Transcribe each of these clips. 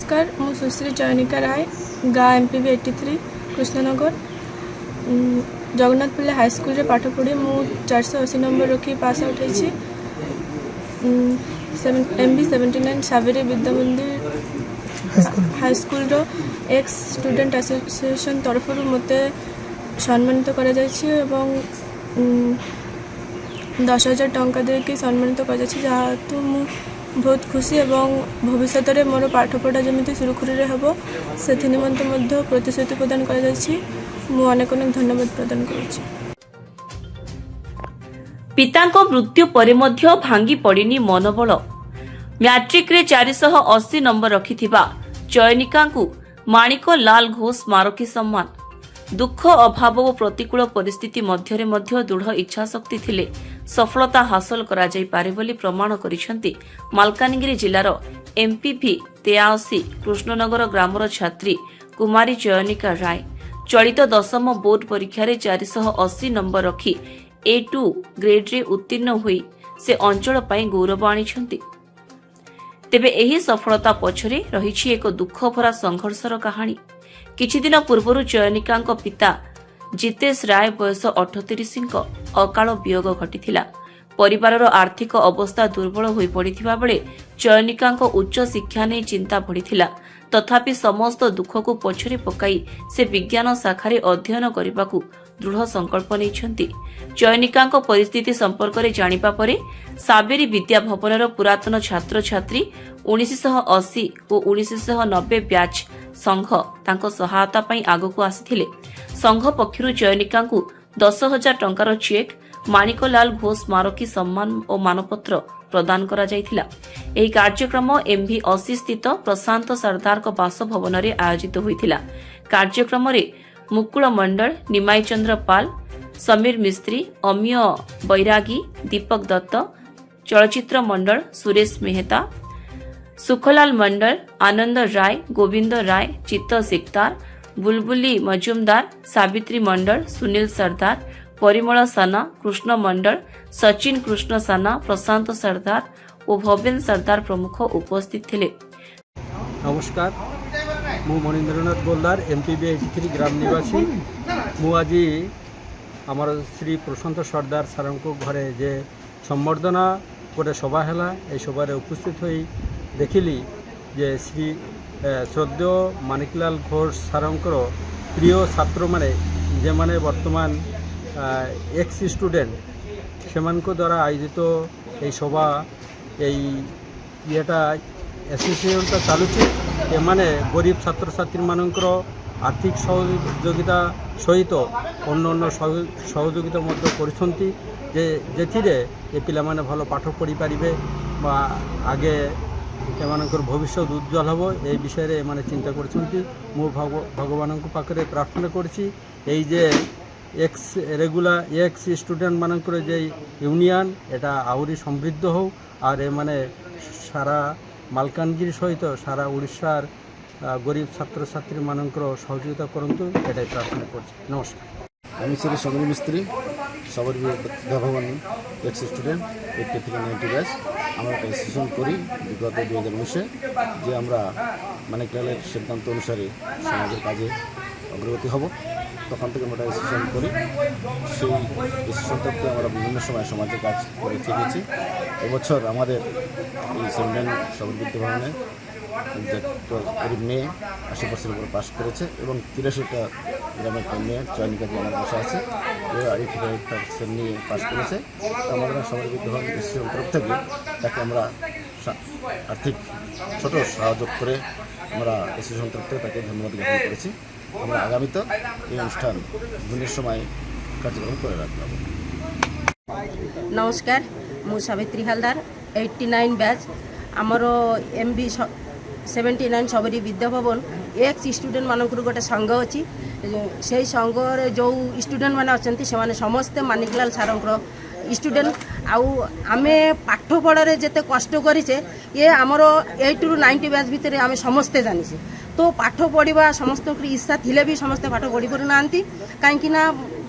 नमस्कार मु सुश्री चयनिका राय गाँ एमपीवी 83 कृष्णनगर जगन्नाथ पिल्ला हाई स्कूल रे पाठ पढ़ी मु 480 नंबर रखी पास आउट होइछि। MB 79 सावेरी विद्या मंदिर हाई स्कूल रो एक्स स्टूडेंट एसोसिएशन तरफ मते सम्मानित करा जायछि एवं 10,000 टंका दे के सम्मानित करा जायछि जहातु मु बहुत खुशी एवं भविष्य में मोर पाठपढ़ा जमी सुरखुरी हम से निमंते प्रतिश्रुति प्रदान कर अनेक अनेक धन्यवाद प्रदान करुच्ची। पितांको मृत्यु परे मध्य भांगी पड़िनी मनोबल। मैट्रिक रे 480 नंबर रखिथिबा चयनिकांकु माणिक लाल घोष स्मारकी सम्मान। दुख अभाव और प्रतिकूल परिस्थिति मध्यरे मध्य दृढ़ इच्छाशक्ति थिले सफलता हासिल करा जाई पारे बोली प्रमाण करिसेंती मालकानगिरी जिल्लार एमपीवी 83 कृष्णनगर ग्रामर छात्री कुमारी चयनिका राय। चलित दशम बोर्ड परीक्षा रे 480 नंबर रखी A2 ग्रेड रे उत्तीर्ण हुई से अंचल पई गौरव आनिछंती। तेबे एही सफलता पछरे रहिछि एक दुख भरा संघर्षर कहानी। किछि दिन पूर्वरु चयनिकांक पिता जितेश राय बयस 38 अकाल वियोग घटिथिला। परिवारर आर्थिक अवस्था दुर्बल होई पड़िथिबा बेले चयनिकांक उच्च शिक्षा नै चिंता बढ़िथिला। तथापि समस्त दुखकु पछरे पकाई से विज्ञान शाखारे अध्ययन करिबाकू दृढ़ संकल्प नैछंती। चयनिकांक परिस्थिति संपर्क रे जानिबा परे सावेरी विद्या भवनर पुरातन छात्र छात्री 1980 और 1990 ब्याच संघ तांको सहायता पई आगकू आसिथिले। संघ पक्षरु चयनिकांकू 10,000 टंकार चेक माणिकलाल घोष स्मारकी सम्मान और मानपत्र प्रदान करा जायथिला। एही कार्यक्रम MV 80 स्थित प्रशांत सरदार को बासभवन रे आयोजित होइथिला। कार्यक्रम रे मुकुल मंडल, निमाई चंद्र पाल, समीर मिस्त्री, अमिय बैरागी, दीपक दत्त, चलचित्र मंडल, सुरेश मेहता, सुखलाल मंडल, आनंद राय, गोविंद राय, चित्त सिकदार, बुलबुली मजुमदार, सावित्री मंडल, सुनील सरदार, परिमल साना, कृष्ण मंडल, सचिन कृष्ण साना, प्रशांत सरदार और भवेन सरदार प्रमुख उपस्थित थिले। नमस्कार मु मणिन्द्रनाथ गोलदार एमपीवी 83 ग्राम निवासी मु आज आमर श्री प्रशांत सरदार सार घरे जे सम्बर्धना गोटे सभा है ये सभार उपस्थित हो देखिली जे श्री श्रद्धेय माणिकलाल घोष सारंकर प्रिय छात्र माने जे माने वर्तमान एक्स स्टूडेंट से द्वारा आयोजित ये सभा येटा एसोसिएशन चलुची एमाने गरीब छात्र छात्री मानकर आर्थिक सहयोगिता सहित अन्य सहयोगिता करछंती जे पिला माने भल पाठ पढ़ी पारिबे बा आगे एमानकर भविष्य उज्जवल हबो ए विषय रे माने चिंता करछंती। मु भगवान को पाखरे प्रार्थना करछि एई जे एक्स स्टूडेंट मानकर जे यूनियन एटा आहुरी समृद्ध हो और ए माने सारा मालकानगिरी सहित सारा ओडिशार गरीब छात्र छात्री मानकर सहयोगिता करंतु एटा प्रार्थना करछि। नमस्कार। আমি শ্রী সমীর মিস্ত্রি সবরী বিদ্যাভবন এক্স স্টুডেন্ট 80 থেকে 90 ব্যাচ আমরা একটা এসোসিয়েশন করি বিগত 2019 যে আমরা মানিকলালের সিদ্ধান্ত অনুসারে সমাজের কাজে অগ্রগতি হব তখন থেকে আমরা এসোসিয়েশন করি। সেই এসোসিয়েশন থেকে আমরা বিভিন্ন সময় সমাজের কাজ করে থেকেছি। এবছর আমাদের এই সেন্ডেন সবরী বিদ্যাভবনে গরিব মেয়ে 80% উপরে পাস করেছে এবং 83টা গ্রামের মেয়ে চয়নিকা আমার বসে আছে 88% নিয়ে পাস করেছে। আমরা সবরী বিদ্যাভবন এসোসিয়েশন তরফ থেকে তাকে আমরা আর্থিক ছোট সাহায্য করে আমরা এসোসিয়েশন তরফ থেকে তাকে ধন্যবাদ জ্ঞাপন করেছি। আমরা আগামীতে এই অনুষ্ঠান বিভিন্ন সময় কার্যক্রম করে রাখব। नमस्कार मु सावित्री हालदार 89 बैच आमर MB 79 सबरी विद्या भवन एक्स स्टूडेंट मानकर गोटे संघ अच्छी से संघर जो स्टूडेंट मैंने अच्छा से समस्ते माणिकलाल सारंकर स्टूडेंट आमे पाठ पढ़ारे जिते कष्ट करेचे ये आमर 8 ରୁ 90 बैच भितर आम समस्ते जानी तो पाठ पढ़ा समस्त इच्छा थिले भी समस्ते पाठ पढ़ी पार ना कहीं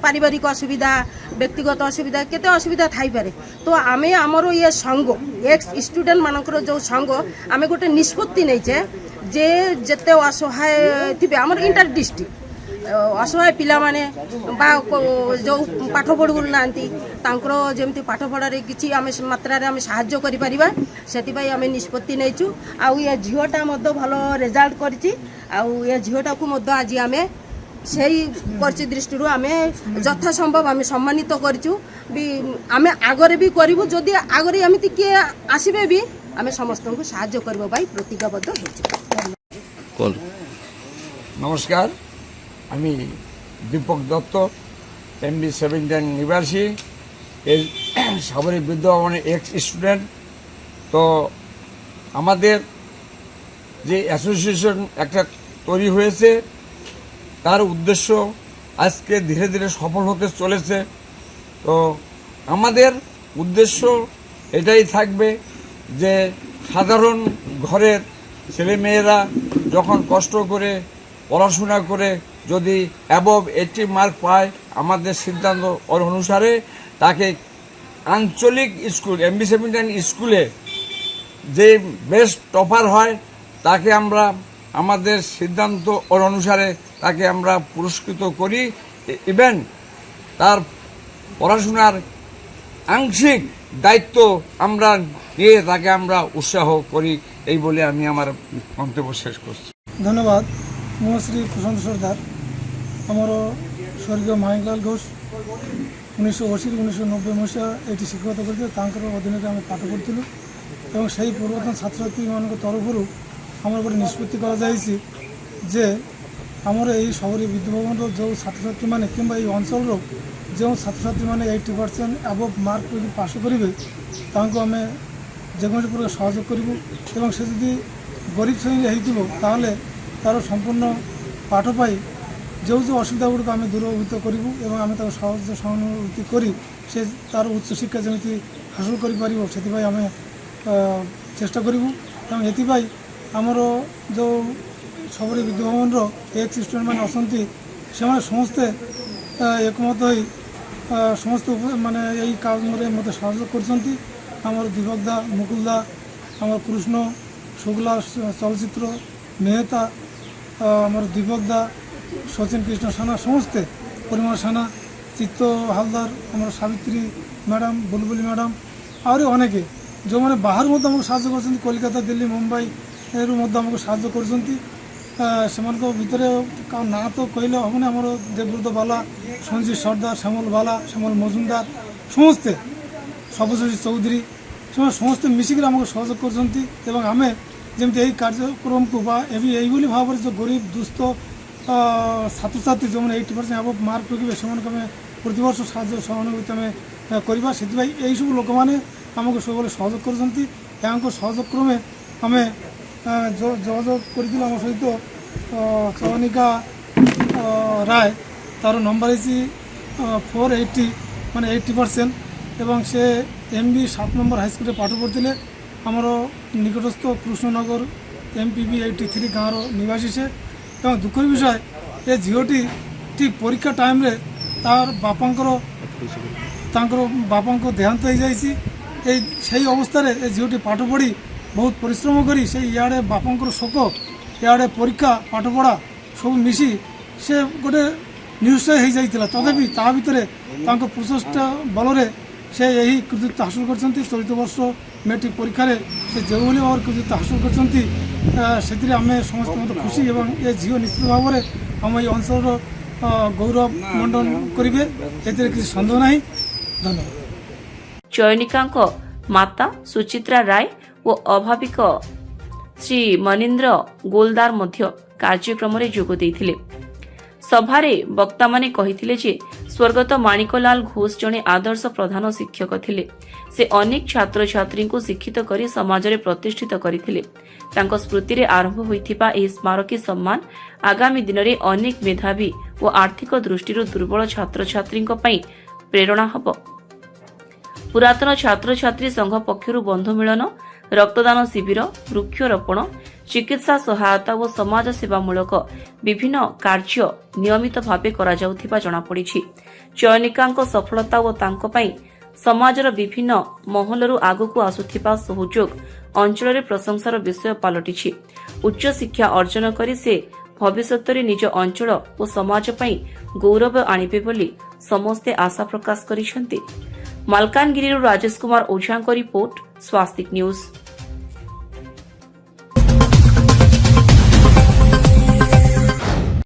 पारिवारिक असुविधा व्यक्तिगत असुविधा केते असुविधा थाई पारे तो आमे आमर ये संघ एक्स स्टूडेंट मानकर जो संघ आमे गोटे निष्पत्ति नहींचे ଯେ ଯେତେ ଅସହାୟ ଥିବେ ଆମର ଇଣ୍ଟର ଡିଷ୍ଟ୍ରିକ୍ଟ ଅସହାୟ ପିଲାମାନେ ବା ଯେଉଁ ପାଠ ପଢ଼ୁନାହାନ୍ତି ତାଙ୍କର ଯେମିତି ପାଠପଢ଼ାରେ କିଛି ଆମେ ମାତ୍ରାରେ ଆମେ ସାହାଯ୍ୟ କରିପାରିବା ସେଥିପାଇଁ ଆମେ ନିଷ୍ପତ୍ତି ନେଇଛୁ। ଆଉ ଏ ଝିଅଟା ମଧ୍ୟ ଭଲ ରେଜଲ୍ଟ କରିଛି। ଆଉ ଏ ଝିଅଟାକୁ ମଧ୍ୟ ଆଜି ଆମେ সেই ପରିସ୍ଥିତି ଦୃଷ୍ଟିରୁ ଆମେ ଯଥାସମ୍ଭବ ଆମେ ସମ୍ମାନିତ କରିଛୁ ବି ଆମେ ଆଗରେ ବି କରିବୁ ଯଦି ଆଗରେ ଏମିତି କିଏ ଆସିବେ ବି ଆମେ ସମସ୍ତଙ୍କୁ ସାହାଯ୍ୟ କରିବା ପାଇଁ ପ୍ରତିଜ୍ଞାବଦ୍ଧ ହେଇଛୁ। নমস্কার, আমি দীপক দত্ত, MB 79 নিবাসী, এই সাবরী বিদ্যাভবনের এক্স স্টুডেন্ট। তো আমাদের যে অ্যাসোসিয়েশন একটা তৈরি হয়েছে তার উদ্দেশ্য আজকে ধীরে ধীরে সফল হতে চলেছে। তো আমাদের উদ্দেশ্য এটাই থাকবে যে সাধারণ ঘরের ছেলেমেয়েরা যখন কষ্ট করে পড়াশোনা করে যদি অ্যাবভ 80 মার্ক পায় আমাদের সিদ্ধান্ত অনুসারে তাকে আঞ্চলিক স্কুল MB 79 স্কুলে যে বেস্ট টপার হয় তাকে আমরা আমাদের সিদ্ধান্ত অনুসারে তাকে আমরা পুরস্কৃত করি। ইভেন তার পড়াশোনার আংশিক দায়িত্ব আমরা নিয়ে তাকে আমরা উৎসাহ করি। এই বলে আমি আমার মন্তব্য শেষ করছি। ধন্যবাদ। ମୁଁ ଶ୍ରୀ ପ୍ରଶାନ୍ତ ସର୍ଦ୍ଦାର ଆମର ସ୍ୱର୍ଗୀୟ ମାଣିକଲାଲ ଘୋଷ 1980 1990 ମସିହା ଏଠି ଶିକ୍ଷକତା କରିଥିଲେ। ତାଙ୍କର ଅଧୀନରେ ଆମେ ପାଠ ପଢ଼ିଥିଲୁ ଏବଂ ସେହି ପୂର୍ବତନ ଛାତ୍ରଛାତ୍ରୀମାନଙ୍କ ତରଫରୁ ଆମର ଗୋଟେ ନିଷ୍ପତ୍ତି କରାଯାଇଛି ଯେ ଆମର ଏହି ସବରୀ ବିଦ୍ୟାଭବନର ଯେଉଁ ଛାତ୍ରଛାତ୍ରୀମାନେ କିମ୍ବା ଏହି ଅଞ୍ଚଳର ଯେଉଁ ଛାତ୍ରଛାତ୍ରୀମାନେ 80% ଆବଭ୍ ମାର୍କ ଯଦି ପାସ୍ କରିବେ ତାଙ୍କୁ ଆମେ ଯେକୌଣସି ପ୍ରକାର ସହଯୋଗ କରିବୁ ଏବଂ ସେ ଯଦି ଗରିବ ଶ୍ରେଣୀରେ ହେଇଥିବ ତାହେଲେ ତାର ସମ୍ପୂର୍ଣ୍ଣ ପାଠ ପାଇ ଯେଉଁ ଅସୁବିଧା ଗୁଡ଼ିକ ଆମେ ଦୂରଭୂତ କରିବୁ ଏବଂ ଆମେ ତାକୁ ସାହାଯ୍ୟ ସହାନୁଭୂତି କରି ସେ ତାର ଉଚ୍ଚଶିକ୍ଷା ଯେମିତି ହାସଲ କରିପାରିବ ସେଥିପାଇଁ ଆମେ ଚେଷ୍ଟା କରିବୁ। ଏବଂ ଏଥିପାଇଁ ଆମର ଯେଉଁ ସବରୀ ବିଦ୍ୟାଭବନର ଏକ୍ସ ଷ୍ଟୁଡେଣ୍ଟମାନେ ଅଛନ୍ତି ସେମାନେ ସମସ୍ତେ ଏକମତ ହୋଇ ସମସ୍ତେ ମାନେ ଏହି କାମରେ ମୋତେ ସାହାଯ୍ୟ କରୁଛନ୍ତି। ଆମର ଦୀପକ ଦା, ମୁକୁଲ ଦା, ଆମର କୃଷ୍ଣ ଶୁକ୍ଲା ଚଳଚ୍ଚିତ୍ର মেহতা, আমার দীপক দা, সচিন কৃষ্ণ সানা, সমস্তে পরিমল সানা, চিত্ত হালদার, আমার সাবিত্রী ম্যাডাম, বুলবুলি ম্যাডাম আহরি অনেকে ଯେଉଁମାନେ ବାହାରୁ ମଧ୍ୟ ଆମକୁ ସାହାଯ୍ୟ କରୁଛନ୍ତି କୋଲକାତା, ଦିଲ୍ଲୀ, ମୁମ୍ବାଇରୁ ମଧ୍ୟ ଆମକୁ ସାହାଯ୍ୟ କରୁଛନ୍ତି। ସେମାନଙ୍କ ଭିତରେ ନାଁ ତ କହିଲେ ହେବନି। ଆମର ଦେବବ୍ରତ ବାଲା, ସଞ୍ଜୀବ ସର୍ଦ୍ଦାର, ଶ୍ୟାମଲ ବାଲା, ଶ୍ୟାମଲ ମଜୁମଦାର, ସମସ୍ତେ ସବ୍ୟସାଚୀ ଚୌଧୁରୀ, ସେମାନେ ସମସ୍ତେ ମିଶିକରି ଆମକୁ ସହଯୋଗ କରୁଛନ୍ତି। ଏବଂ ଆମେ ଯେମିତି ଏହି କାର୍ଯ୍ୟକ୍ରମକୁ ବା ଏଇଭଳି ଭାବରେ ଯେଉଁ ଗରିବ ଦୁସ୍ଥ ଛାତ୍ରଛାତ୍ରୀ ଯେଉଁମାନେ 80% ଆବଭ୍ ମାର୍କ ରଖିବେ ସେମାନଙ୍କୁ ଆମେ ପ୍ରତିବର୍ଷ ସାହାଯ୍ୟ ସହାନୁଭୂତି ଆମେ କରିବା। ସେଥିପାଇଁ ଏହିସବୁ ଲୋକମାନେ ଆମକୁ ସବୁବେଳେ ସହଯୋଗ କରୁଛନ୍ତି। ଏହାଙ୍କ ସହଯୋଗ କ୍ରମେ ଆମେ ଯୋଗାଯୋଗ କରିଥିଲୁ ଆମ ସହିତ ଚୟନିକା ରାୟ, ତାର ନମ୍ବର ହେଇଛି 480 ମାନେ 80% ଏବଂ ସେ MB 7 নম্বর ହାଇସ୍କୁଲରେ ପାଠ ପଢ଼ୁଥିଲେ। ଆମର ନିକଟସ୍ଥ କୃଷ୍ଣନଗର MPB 83 ଗାଁର ନିବାସୀ ସେ। ଏବଂ ଦୁଃଖର ବିଷୟ ଏ ଝିଅଟି ଠିକ୍ ପରୀକ୍ଷା ଟାଇମ୍ରେ ତାଙ୍କର ବାପାଙ୍କ ଦେହାନ୍ତ ହୋଇଯାଇଛି। ସେହି ଅବସ୍ଥାରେ ଏ ଝିଅଟି ପାଠ ପଢ଼ି ବହୁତ ପରିଶ୍ରମ କରି ସେ ଇଆଡ଼େ ବାପାଙ୍କର ଶୋକ, ଇଆଡ଼େ ପରୀକ୍ଷା ପାଠପଢ଼ା ସବୁ ମିଶି ସେ ଗୋଟେ ନିରୁତ୍ସାହ ହୋଇଯାଇଥିଲା। ତଥାପି ତା ଭିତରେ ତାଙ୍କ ପ୍ରଚେଷ୍ଟା ବଳରେ ସେ ଏହି କୃତିତ୍ୱ ହାସଲ କରିଛନ୍ତି। ଚଳିତ ବର୍ଷ ମେଟ୍ରିକ୍ ପରୀକ୍ଷାରେ ସେ ଯେଉଁଭଳି ଭାବରେ କୃତିତ୍ୱ ହାସଲ କରିଛନ୍ତି ସେଥିରେ ଆମେ ସମସ୍ତେ ମଧ୍ୟ ଖୁସି ଏବଂ ଏ ଝିଅ ନିଶ୍ଚିତ ଭାବରେ ଆମ ଏହି ଅଞ୍ଚଳର ଗୌରବ ମଣ୍ଡନ କରିବେ, ଏଥିରେ କିଛି ସନ୍ଦେହ ନାହିଁ। ଧନ୍ୟବାଦ। ଚୟନିକାଙ୍କ ମାତା ସୁଚିତ୍ରା ରାୟ ଓ ଅଭାବିକ ଶ୍ରୀ ମନୀନ୍ଦ୍ର ଗୋଲଦାର ମଧ୍ୟ କାର୍ଯ୍ୟକ୍ରମରେ ଯୋଗ ଦେଇଥିଲେ। ସଭାରେ ବକ୍ତାମାନେ କହିଥିଲେ ଯେ ସ୍ୱର୍ଗତ ମାଣିକଲାଲ ଘୋଷ ଜଣେ ଆଦର୍ଶ ପ୍ରଧାନ ଶିକ୍ଷକ ଥିଲେ। ସେ ଅନେକ ଛାତ୍ରଛାତ୍ରୀଙ୍କୁ ଶିକ୍ଷିତ କରି ସମାଜରେ ପ୍ରତିଷ୍ଠିତ କରିଥିଲେ। ତାଙ୍କ ସ୍ମୃତିରେ ଆରମ୍ଭ ହୋଇଥିବା ଏହି ସ୍ମାରକୀ ସମ୍ମାନ ଆଗାମୀ ଦିନରେ ଅନେକ ମେଧାବୀ ଓ ଆର୍ଥିକ ଦୃଷ୍ଟିରୁ ଦୁର୍ବଳ ଛାତ୍ରଛାତ୍ରୀଙ୍କ ପାଇଁ ପ୍ରେରଣା ହେବ। ପୁରାତନ ଛାତ୍ରଛାତ୍ରୀ ସଂଘ ପକ୍ଷରୁ ବନ୍ଧୁ ମିଳନ, ରକ୍ତଦାନ ଶିବିର, ବୃକ୍ଷରୋପଣ, ଚିକିତ୍ସା ସହାୟତା ଓ ସମାଜ ସେବାମୂଳକ ବିଭିନ୍ନ କାର୍ଯ୍ୟ ନିୟମିତ ଭାବେ କରାଯାଉଥିବା ଜଣାପଡ଼ିଛି। ଚୟନିକାଙ୍କ ସଫଳତା ଓ ତାଙ୍କ ପାଇଁ ସମାଜର ବିଭିନ୍ନ ମହଲରୁ ଆଗକୁ ଆସୁଥିବା ସହଯୋଗ ଅଞ୍ଚଳରେ ପ୍ରଶଂସାର ବିଷୟ ପାଲଟିଛି। उच्च शिक्षा अर्जन करी से भविष्य निज अंचल और समाज पई गौरव आनिबे बोली समस्ते आशा प्रकाश करिसेंती। मालकानगिरी राजेश कुमार ओझा रिपोर्ट स्वास्तिक न्यूज।